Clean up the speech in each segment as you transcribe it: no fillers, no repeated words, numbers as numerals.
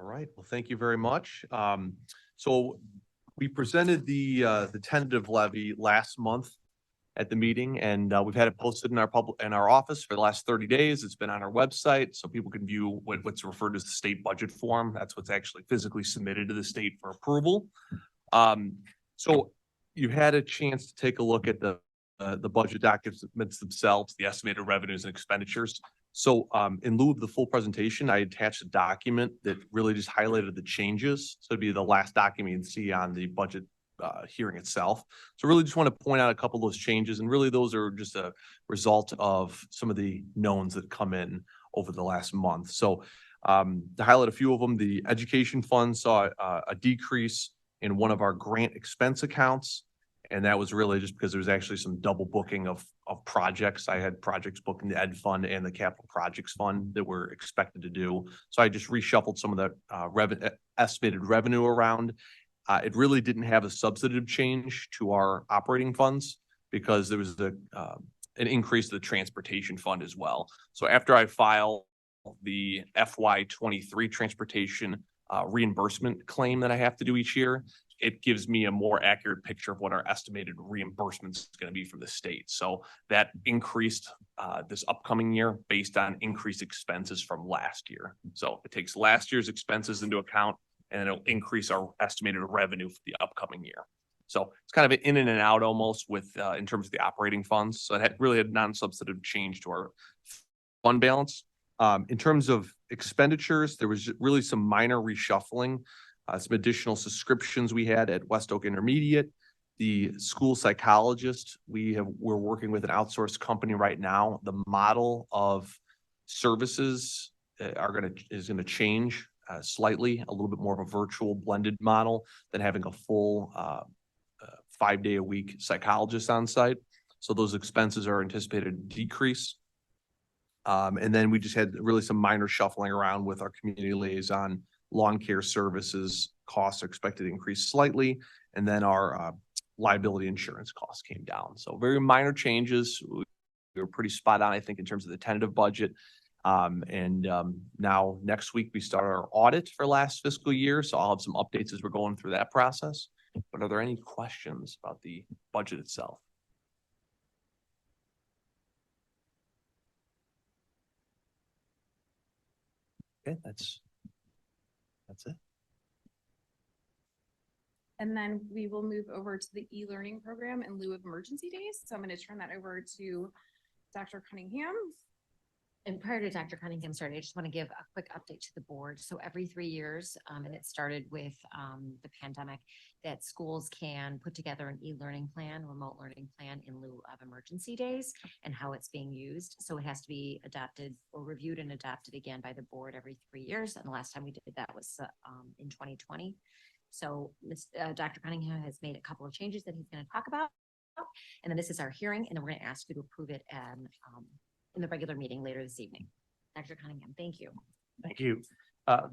All right. Well, thank you very much. So we presented the tentative levy last month at the meeting, and we've had it posted in our office for the last 30 days. It's been on our website, so people can view what's referred to as the state budget form. That's what's actually physically submitted to the state for approval. So you've had a chance to take a look at the budget documents themselves, the estimated revenues and expenditures. So in lieu of the full presentation, I attached a document that really just highlighted the changes. So it'd be the last document you see on the budget hearing itself. So really just want to point out a couple of those changes, and really those are just a result of some of the knowns that come in over the last month. So to highlight a few of them, the education fund saw a decrease in one of our grant expense accounts. And that was really just because there was actually some double booking of projects. I had projects booked in the Ed Fund and the Capital Projects Fund that were expected to do. So I just reshuffled some of the estimated revenue around. It really didn't have a substantive change to our operating funds because there was an increase to the transportation fund as well. So after I file the FY23 transportation reimbursement claim that I have to do each year, it gives me a more accurate picture of what our estimated reimbursement is going to be from the state. So that increased this upcoming year based on increased expenses from last year. So it takes last year's expenses into account, and it'll increase our estimated revenue for the upcoming year. So it's kind of an in and out almost with in terms of the operating funds. So it really had non-substantive change to our fund balance. In terms of expenditures, there was really some minor reshuffling. Some additional subscriptions we had at West Oak Intermediate. The school psychologist, we're working with an outsourced company right now. The model of services is gonna change slightly, a little bit more of a virtual blended model than having a full 5-day-a-week psychologist on site. So those expenses are anticipated to decrease. And then we just had really some minor shuffling around with our community liaison. Lawn care services costs are expected to increase slightly, and then our liability insurance costs came down. So very minor changes. We were pretty spot on, I think, in terms of the tentative budget. Now next week we start our audit for last fiscal year, so I'll have some updates as we're going through that process. But are there any questions about the budget itself? Okay, that's it. And then we will move over to the e-learning program in lieu of emergency days. So I'm going to turn that over to Dr. Cunningham. And prior to Dr. Cunningham starting, I just want to give a quick update to the board. So every 3 years, and it started with the pandemic, that schools can put together an e-learning plan, remote learning plan in lieu of emergency days and how it's being used. So it has to be adopted or reviewed and adopted again by the board every 3 years. And the last time we did that was in 2020. So Dr. Cunningham has made a couple of changes that he's going to talk about. And then this is our hearing, and then we're going to ask you to approve it in the regular meeting later this evening. Dr. Cunningham, thank you. Thank you.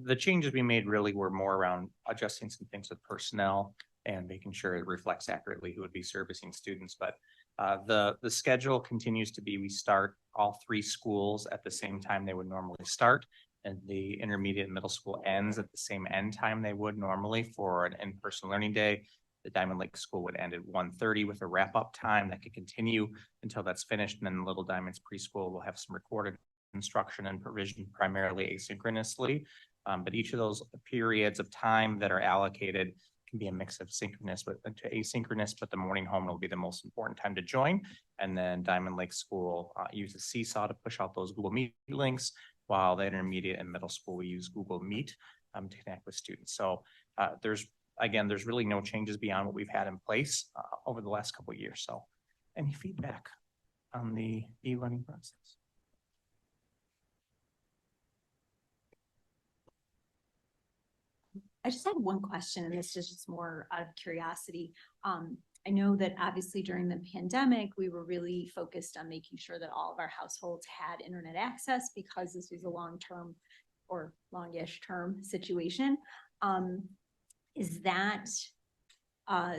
The changes we made really were more around adjusting some things with personnel and making sure it reflects accurately who would be servicing students. But the schedule continues to be, we start all 3 schools at the same time they would normally start, and the intermediate and middle school ends at the same end time they would normally for an in-person learning day. The Diamond Lake School would end at 1:30 with a wrap-up time that could continue until that's finished. And then Little Diamonds Preschool will have some recorded instruction and provision, primarily asynchronously. But each of those periods of time that are allocated can be a mix of synchronous to asynchronous, but the morning home will be the most important time to join. And then Diamond Lake School uses Seesaw to push out those Google Meet links, while the intermediate and middle school, we use Google Meet to connect with students. So there's really no changes beyond what we've had in place over the last couple of years. So any feedback on the e-learning process? I just had one question, and this is just more out of curiosity. I know that obviously during the pandemic, we were really focused on making sure that all of our households had internet access because this was a long-term or longish term situation. Is that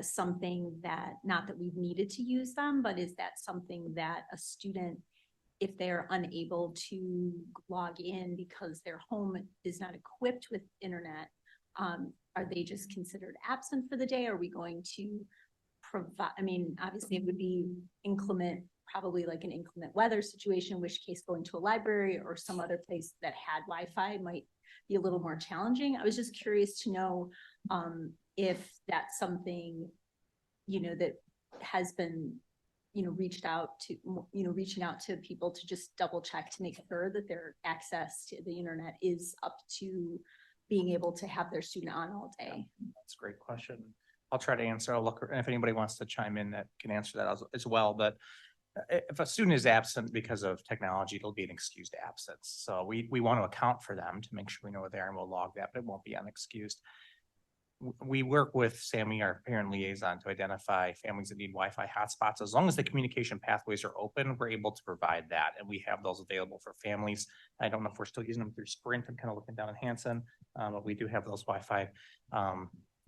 something that, not that we've needed to use them, but is that something that a student if they're unable to log in because their home is not equipped with internet, are they just considered absent for the day? Are we going to provide, I mean, obviously it would be inclement, probably like an inclement weather situation, in which case going to a library or some other place that had Wi-Fi might be a little more challenging. I was just curious to know if that's something, that has been, reached out to, reaching out to people to just double check to make sure that their access to the internet is up to being able to have their student on all day. That's a great question. I'll try to answer. I'll look, and if anybody wants to chime in that can answer that as well, but if a student is absent because of technology, it'll be an excused absence. So we want to account for them to make sure we know they're there, and we'll log that, but it won't be unexcused. We work with Sammy, our parent liaison, to identify families that need Wi-Fi hotspots. As long as the communication pathways are open, we're able to provide that, and we have those available for families. I don't know if we're still using them through Sprint. I'm kind of looking down at Hanson, but we do have those Wi-Fi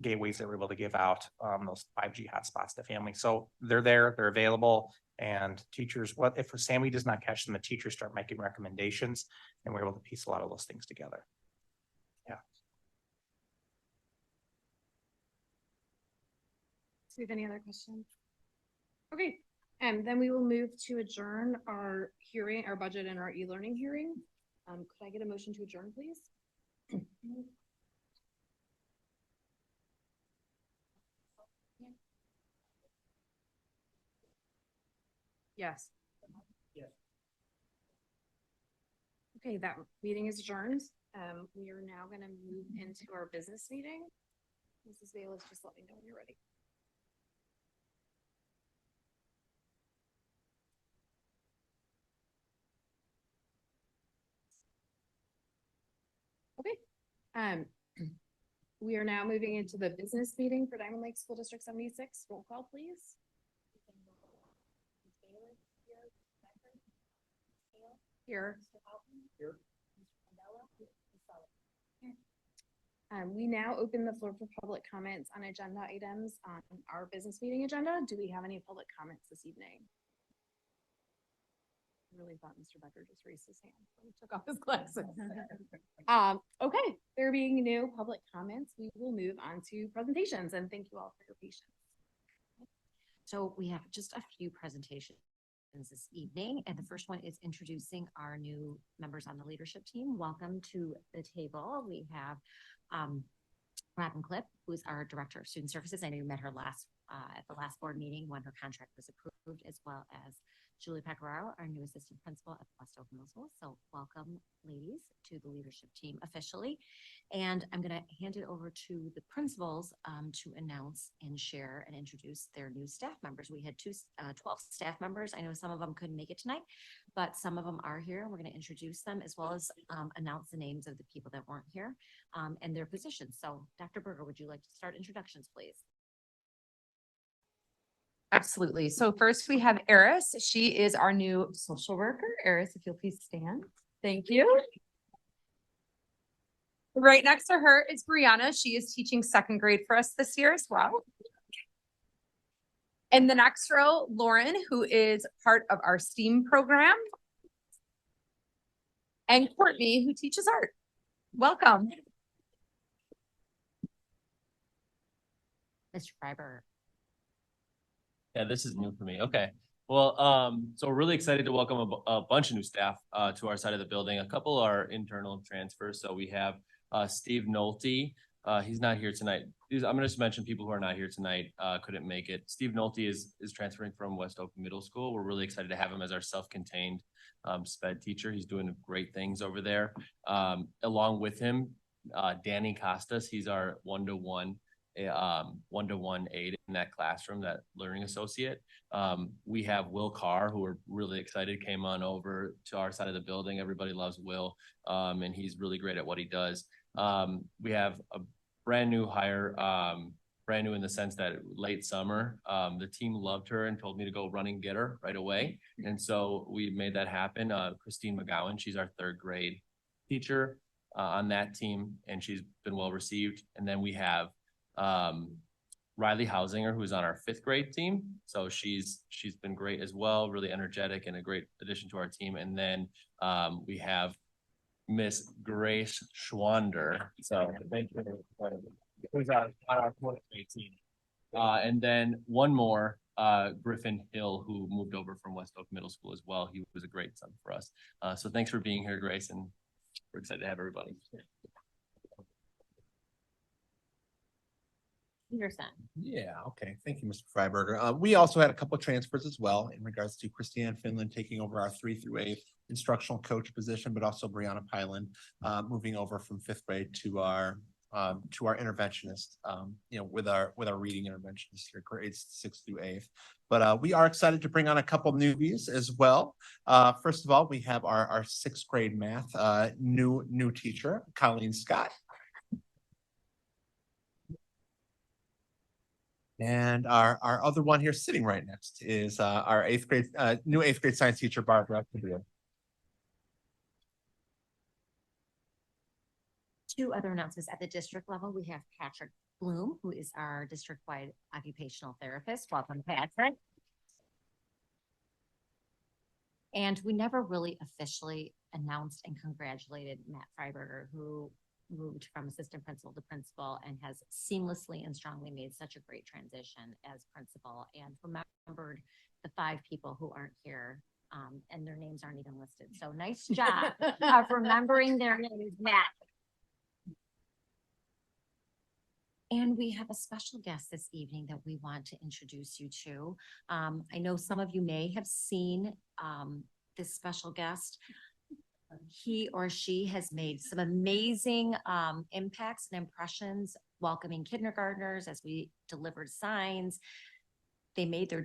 gateways that we're able to give out, those 5G hotspots to families. So they're there, they're available, and teachers, what if Sammy does not catch them, the teachers start making recommendations, and we're able to piece a lot of those things together. Do we have any other questions? Okay, and then we will move to adjourn our hearing, our budget and our e-learning hearing. Could I get a motion to adjourn, please? Yes. Yes. Okay, that meeting is adjourned. We are now gonna move into our business meeting. Mrs. Bailiff, just let me know when you're ready. Okay, we are now moving into the business meeting for Diamond Lake School District 76. Roll call, please. Here. Here. We now open the floor for public comments on agenda items on our business meeting agenda. Do we have any public comments this evening? I really thought Mr. Becker just raised his hand when he took off his glasses. Okay, there being no public comments, we will move on to presentations, and thank you all for your patience. So we have just a few presentations this evening, and the first one is introducing our new members on the leadership team. Welcome to the table. We have Robin Clipp, who's our Director of Student Services. I know you met her at the last board meeting when her contract was approved, as well as Julie Pecoraro, our new assistant principal at West Oak Middle School. So welcome, ladies, to the leadership team officially. And I'm going to hand it over to the principals to announce and share and introduce their new staff members. We had 12 staff members. I know some of them couldn't make it tonight, but some of them are here. We're going to introduce them as well as announce the names of the people that weren't here and their positions. So Dr. Berger, would you like to start introductions, please? Absolutely. So first we have Eris. She is our new social worker. Eris, if you'll please stand. Thank you. Right next to her is Brianna. She is teaching second grade for us this year as well. In the next row, Lauren, who is part of our STEAM program. And Courtney, who teaches art. Welcome. Mr. Freiberg. Yeah, this is new for me. Okay. Well, so we're really excited to welcome a bunch of new staff to our side of the building. A couple are internal transfers. So we have Steve Nolte. He's not here tonight. I'm going to just mention people who are not here tonight, couldn't make it. Steve Nolte is transferring from West Oak Middle School. We're really excited to have him as our self-contained SPED teacher. He's doing great things over there. Along with him, Danny Costas, he's our one-to-one aide in that classroom, that learning associate. We have Will Carr, who we're really excited came on over to our side of the building. Everybody loves Will, and he's really great at what he does. We have a brand new hire, brand new in the sense that late summer, the team loved her and told me to go run and get her right away. And so we made that happen. Christine McGowan, she's our third grade teacher on that team, and she's been well received. And then we have Riley Hausinger, who's on our 5th grade team. So she's been great as well, really energetic and a great addition to our team. And then we have Miss Grace Schwander. So thank you. Who's on our 4th grade team. And then one more, Griffin Hill, who moved over from West Oak Middle School as well. He was a great son for us. So thanks for being here, Grace, and we're excited to have everybody. Your son. Yeah, okay. Thank you, Mr. Freiberger. We also had a couple of transfers as well in regards to Christiane Finland taking over our 3 through 8 instructional coach position, but also Brianna Pyland moving over from 5th grade to our interventionist, with our reading interventionist here, grades 6 through 8. But we are excited to bring on a couple newbies as well. First of all, we have our 6th grade math new teacher, Colleen Scott. And our other one here sitting right next is our new 8th grade science teacher, Barbara Cabrillo. 2 other announcements at the district level. We have Patrick Bloom, who is our district-wide occupational therapist. Welcome, Patrick. And we never really officially announced and congratulated Matt Freiberger, who moved from assistant principal to principal and has seamlessly and strongly made such a great transition as principal, and remembered the 5 people who aren't here, and their names aren't even listed. So nice job of remembering their names, Matt. And we have a special guest this evening that we want to introduce you to. I know some of you may have seen this special guest. He or she has made some amazing impacts and impressions welcoming kindergartners as we delivered signs. They made their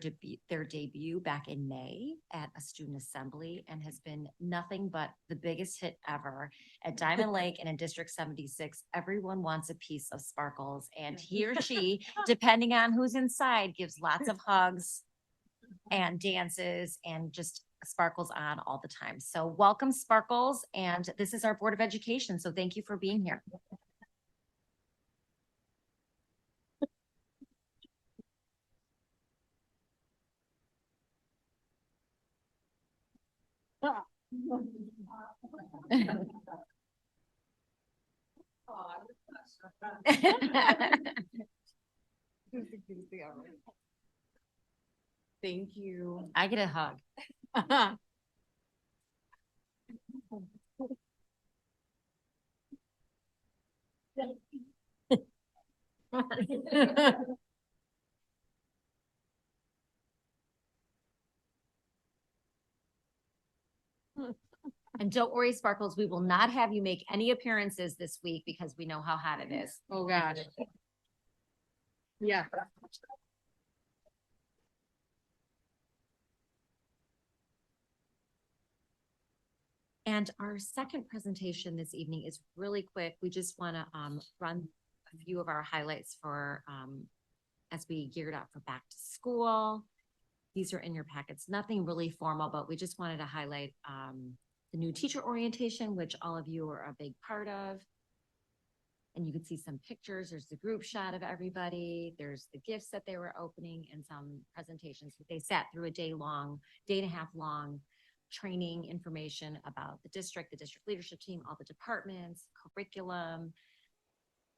debut back in May at a student assembly and has been nothing but the biggest hit ever. At Diamond Lake and in District 76, everyone wants a piece of Sparkles, and he or she, depending on who's inside, gives lots of hugs and dances and just Sparkles on all the time. So welcome, Sparkles, and this is our Board of Education, so thank you for being here. Thank you. I get a hug. And don't worry, Sparkles, we will not have you make any appearances this week because we know how hot it is. Oh, gosh. Yeah. And our second presentation this evening is really quick. We just want to run a few of our highlights for as we geared up for back to school. These are in your packets, nothing really formal, but we just wanted to highlight the new teacher orientation, which all of you are a big part of. And you can see some pictures. There's the group shot of everybody. There's the gifts that they were opening and some presentations. They sat through a day and a half long training information about the district leadership team, all the departments, curriculum,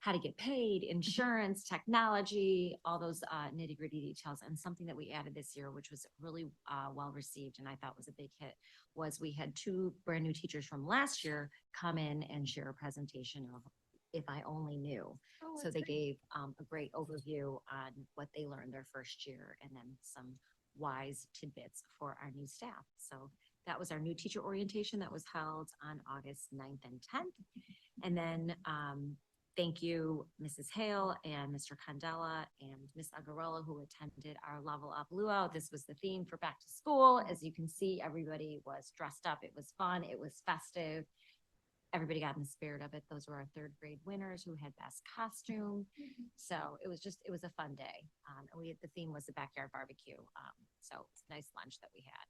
how to get paid, insurance, technology, all those nitty gritty details. And something that we added this year, which was really well received and I thought was a big hit, was we had 2 brand new teachers from last year come in and share a presentation of If I Only Knew. So they gave a great overview on what they learned their first year and then some wise tidbits for our new staff. So that was our new teacher orientation that was held on August 9th and 10th. And then thank you, Mrs. Hale and Mr. Candela and Miss Agarella, who attended our Level Up Luau. This was the theme for back to school. As you can see, everybody was dressed up. It was fun. It was festive. Everybody got in the spirit of it. Those were our 3rd grade winners who had best costume. So it was a fun day. And the theme was the backyard barbecue. So it's a nice lunch that we had.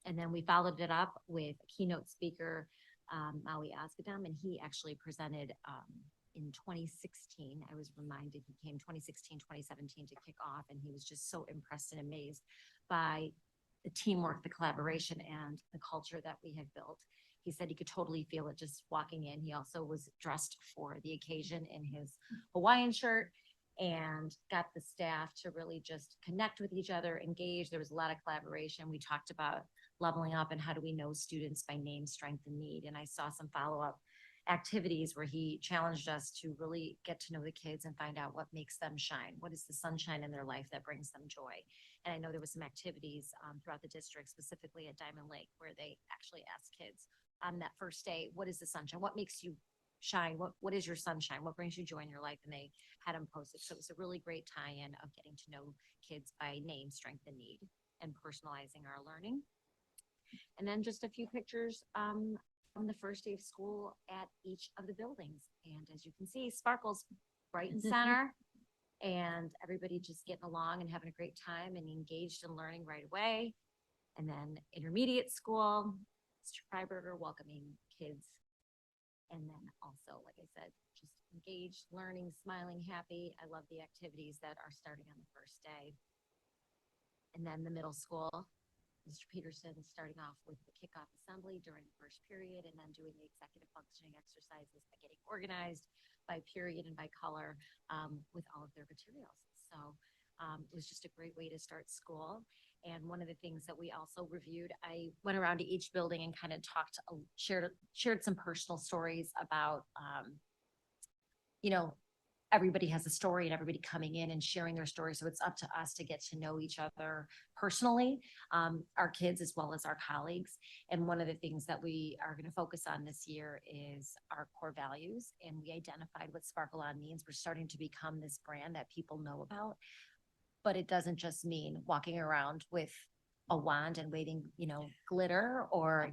And then we followed it up with a keynote speaker, Maui Asgadam, and he actually presented in 2016, I was reminded he came 2016, 2017 to kick off, and he was just so impressed and amazed by the teamwork, the collaboration, and the culture that we have built. He said he could totally feel it just walking in. He also was dressed for the occasion in his Hawaiian shirt and got the staff to really just connect with each other, engage. There was a lot of collaboration. We talked about leveling up and how do we know students by name, strength, and need. And I saw some follow-up activities where he challenged us to really get to know the kids and find out what makes them shine. What is the sunshine in their life that brings them joy? And I know there was some activities throughout the district, specifically at Diamond Lake, where they actually asked kids on that first day, what is the sunshine? What makes you shine? What is your sunshine? What brings you joy in your life? And they had them posted. So it was a really great tie-in of getting to know kids by name, strength, and need, and personalizing our learning. And then just a few pictures from the first day of school at each of the buildings. And as you can see, Sparkle's right in center, and everybody just getting along and having a great time and engaged in learning right away. And then intermediate school, Mr. Freiberger welcoming kids. And then also, like I said, just engaged, learning, smiling, happy. I love the activities that are starting on the first day. And then the middle school, Mr. Peterson starting off with the kickoff assembly during the first period, and then doing the executive functioning exercises by getting organized by period and by color with all of their materials. So it was just a great way to start school. And one of the things that we also reviewed, I went around to each building and kind of talked, shared some personal stories about, everybody has a story and everybody coming in and sharing their story. So it's up to us to get to know each other personally, our kids as well as our colleagues. And one of the things that we are going to focus on this year is our core values. And we identified what Sparkle On means. We're starting to become this brand that people know about. But it doesn't just mean walking around with a wand and waving, glitter or,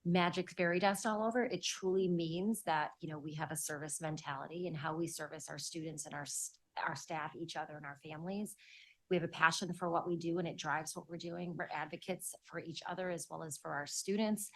magic fairy dust all over. It truly means that, we have a service mentality and how we service our students and our staff, each other, and our families. We have a passion for what we do, and it drives what we're doing. We're advocates for each other as well as for our students.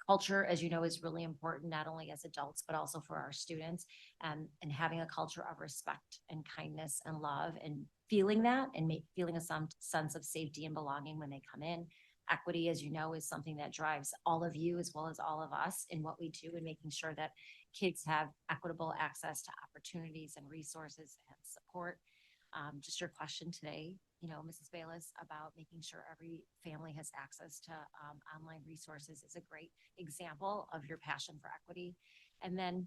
Culture, as you know, is really important, not only as adults, but also for our students, and having a culture of respect and kindness and love, and feeling that and feeling a sense of safety and belonging when they come in. Equity, as you know, is something that drives all of you as well as all of us in what we do, and making sure that kids have equitable access to opportunities and resources and support. Just your question today, Mrs. Bayless, about making sure every family has access to online resources is a great example of your passion for equity. And then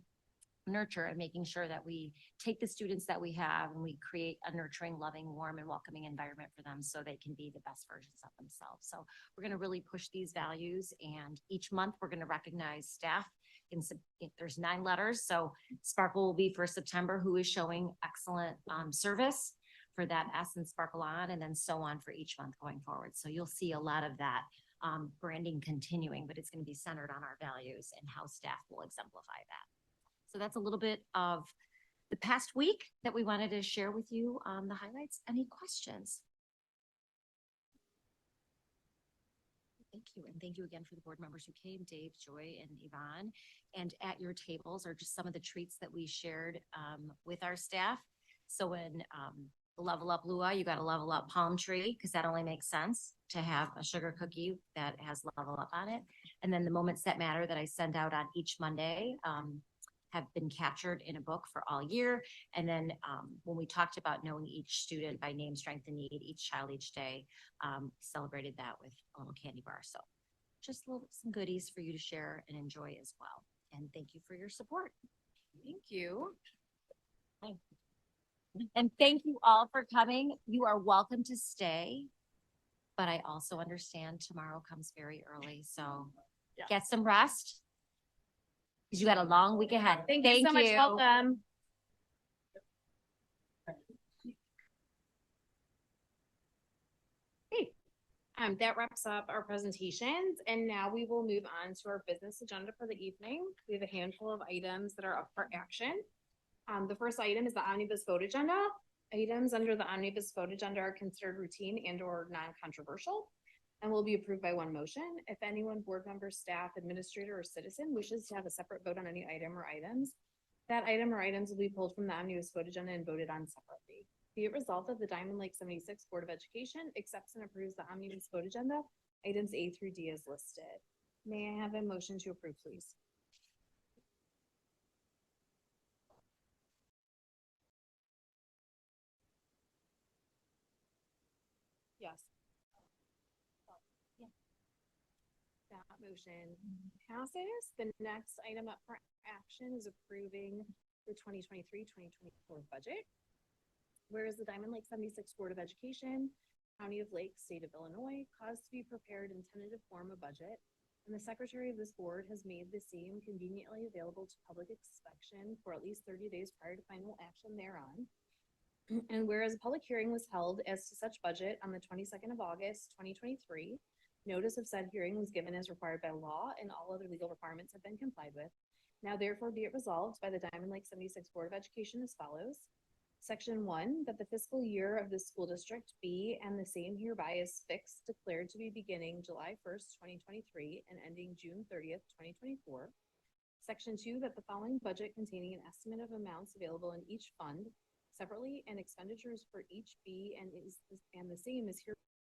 nurture, and making sure that we take the students that we have and we create a nurturing, loving, warm, and welcoming environment for them so they can be the best versions of themselves. So we're going to really push these values, and each month we're going to recognize staff. There's 9 letters. So Sparkle will be for September, who is showing excellent service for that S and Sparkle On, and then so on for each month going forward. So you'll see a lot of that branding continuing, but it's going to be centered on our values and how staff will exemplify that. So that's a little bit of the past week that we wanted to share with you on the highlights. Any questions? Thank you. And thank you again for the board members who came, Dave, Joy, and Yvonne. And at your tables are just some of the treats that we shared with our staff. So when Level Up Luau, you got a Level Up palm tree, because that only makes sense to have a sugar cookie that has Level Up on it. And then the moments that matter that I send out on each Monday have been captured in a book for all year. And then when we talked about knowing each student by name, strength, and need, each child, each day, celebrated that with a little candy bar. So just some goodies for you to share and enjoy as well. And thank you for your support. Thank you. And thank you all for coming. You are welcome to stay, but I also understand tomorrow comes very early. So get some rest, because you got a long week ahead. Thank you so much. Welcome. Okay. That wraps up our presentations, and now we will move on to our business agenda for the evening. We have a handful of items that are up for action. The first item is the omnibus vote agenda. Items under the omnibus vote agenda are considered routine and or non-controversial. and will be approved by one motion. If anyone, board member, staff, administrator, or citizen wishes to have a separate vote on any item or items, that item or items will be pulled from the omnibus vote agenda and voted on separately. Be it resolved that the Diamond Lake 76 Board of Education accepts and approves the omnibus vote agenda, items A through D as listed. May I have a motion to approve, please? Yes. That motion passes. The next item up for action is approving the 2023-2024 budget. Whereas the Diamond Lake 76 Board of Education, County of Lake, State of Illinois, caused to be prepared in tentative form a budget, and the secretary of this board has made the same conveniently available to public inspection for at least 30 days prior to final action thereon. And whereas a public hearing was held as to such budget on the 22nd of August, 2023, notice of said hearing was given as required by law and all other legal requirements have been complied with. Now therefore be it resolved by the Diamond Lake 76 Board of Education as follows. Section 1, that the fiscal year of the school district be and the same hereby is fixed, declared to be beginning July 1st, 2023 and ending June 30th, 2024. Section 2, that the following budget containing an estimate of amounts available in each fund separately and expenditures for each be and the same is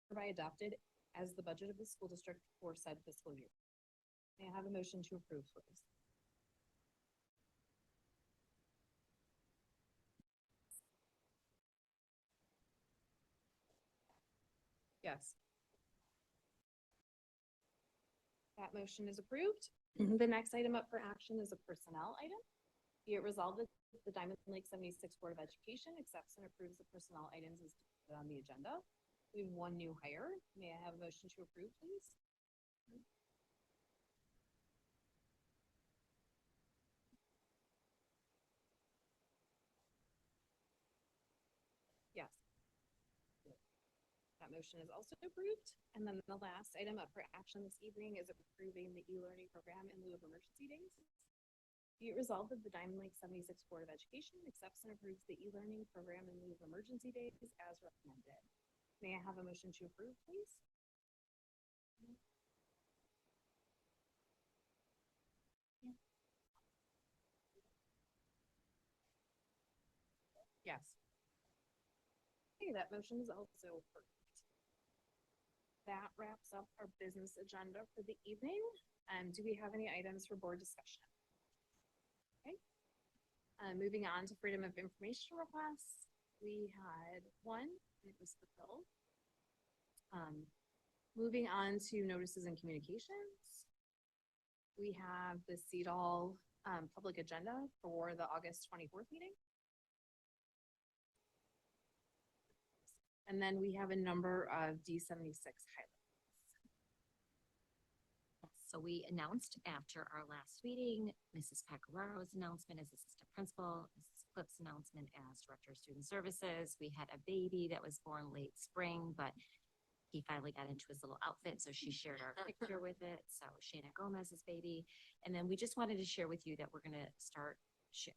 hereby adopted as the budget of the school district for said fiscal year. May I have a motion to approve, please? Yes. That motion is approved. The next item up for action is a personnel item. Be it resolved that the Diamond Lake 76 Board of Education accepts and approves the personnel items as listed on the agenda. We have one new hire. May I have a motion to approve, please? Yes. That motion is also approved. And then the last item up for action this evening is approving the e-learning program in lieu of emergency days. Be it resolved that the Diamond Lake 76 Board of Education accepts and approves the e-learning program in lieu of emergency days as recommended. May I have a motion to approve, please? Yes. Okay, that motion is also approved. That wraps up our business agenda for the evening. Do we have any items for board discussion? Okay. Moving on to freedom of information requests. We had one, and it was fulfilled. Moving on to notices and communications. We have the CEDAL public agenda for the August 24th meeting. And then we have a number of D76 highlights. So we announced after our last meeting, Mrs. Pacararo's announcement as assistant principal, Mrs. Clip's announcement as director of student services. We had a baby that was born late spring, but he finally got into his little outfit, so she shared our picture with it. So Shayna Gomez's baby. And then we just wanted to share with you that we're gonna start,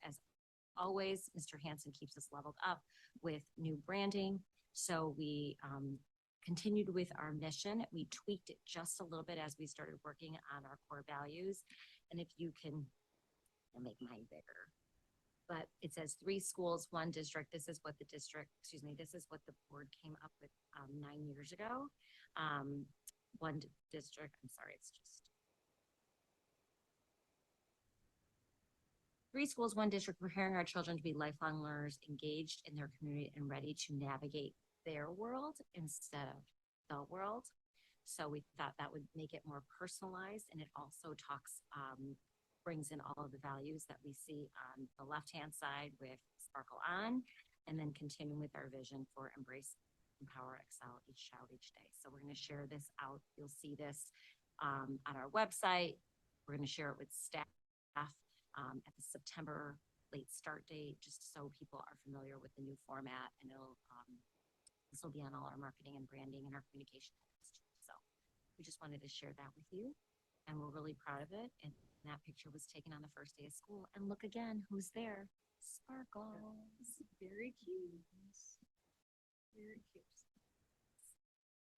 as always, Mr. Hansen keeps us leveled up with new branding. So we continued with our mission. We tweaked it just a little bit as we started working on our core values. And if you can, I'll make mine bigger. But it says 3 schools, 1 district. This is what the district, this is what the board came up with 9 years ago. 1 district, I'm sorry, it's just 3 schools, 1 district, preparing our children to be lifelong learners, engaged in their community and ready to navigate their world instead of the world. So we thought that would make it more personalized, and it also talks, brings in all of the values that we see on the left-hand side with Sparkle On, and then continue with our vision for embrace, empower, excel, each child, each day. So we're going to share this out. You'll see this on our website. We're going to share it with staff at the September late start date, just so people are familiar with the new format, and it'll this will be on all our marketing and branding and our communication. So we just wanted to share that with you, and we're really proud of it. And that picture was taken on the first day of school. And look again, who's there? Sparkles. Very cute. Very cute.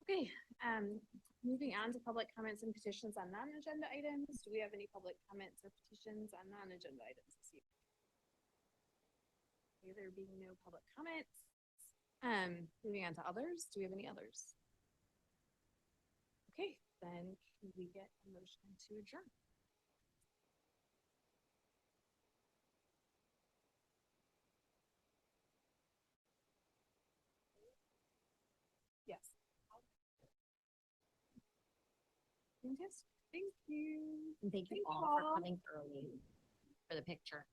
Okay, Moving on to public comments and petitions on non-agenda items. Do we have any public comments or petitions on non-agenda items this evening? Okay, there being no public comments. Moving on to others. Do we have any others? Okay, then can we get a motion to adjourn? Yes. Fantastic. Thank you. And thank you Thank all for all. coming early for the picture.